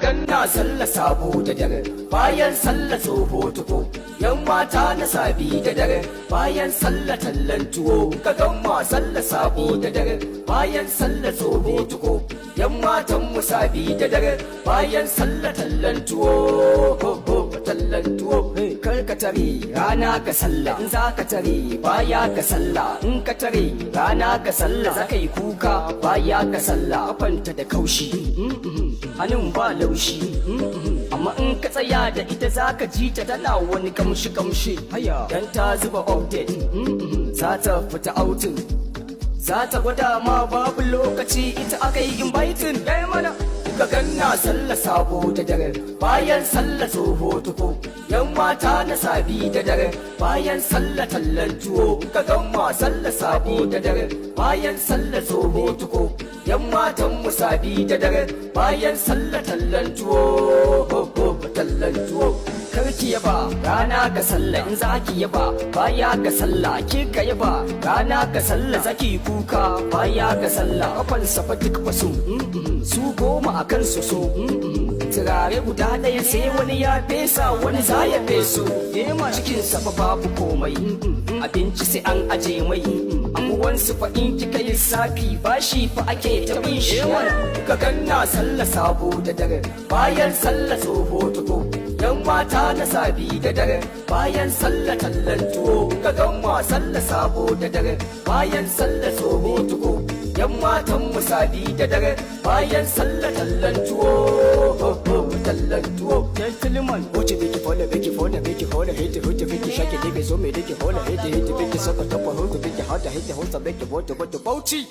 ganna sallah sabo da dare bayan sallah tsoho tuko yan mata na sabi da dare bayan sallah tallan tuwo ka gamma sallah sabo da dare bayan sallah tsoho tuko yan matan mu sabi da dare bayan sallah tallan tuwo tallan tuwo kar ka tare rana ka sallah in za ka tare baya ka sallah in ka tare rana ka sallah za ka yi kuka baya ka sallah kafanta da kaushi hannun ba laushi amma in ka tsaya da ita za ka ji ta tana wani kamshi dan ta zuba update za ta fita outing za ta gwada ma babu lokaci ita aka yi inviting ɗaya mana ka ganna sallah sabo da dare bayan sallah tsoho tuko yan mata na sabi da dare bayan sallah tallan tuwo ka gamma sallah sabo da dare bayan sallah tsoho tuko yan matan mu sabi da dare bayan sallah tallan tuwo tallan tuwo karki yaba rana ga sallah in zaki yaba baya ga sallah kika yaba rana ga sallah zaki kuka baya ga sallah kafan safa duk faso su goma akan su so turare guda ɗaya sai wani ya fesa wani za ya feso cikin safa babu komai abinci sai an aje mai anguwan su fa in kika yi safi bashi fa ake ta bin shi ka ganna sallah sabo da dare bayan sallah tsoho tuko yan mata na sabi da dare bayan sallah tallan tuwo ka gamma sallah sabo da dare bayan sallah tsoho tuko yan matan mu sabi da dare bayan sallah tallan tuwo tallan tuwo gentleman wace biki fola hiti hutu biki shake dibe zo me dike fola hiti biki saka tafa hutu biki hada hiti hutu biki boto bauchi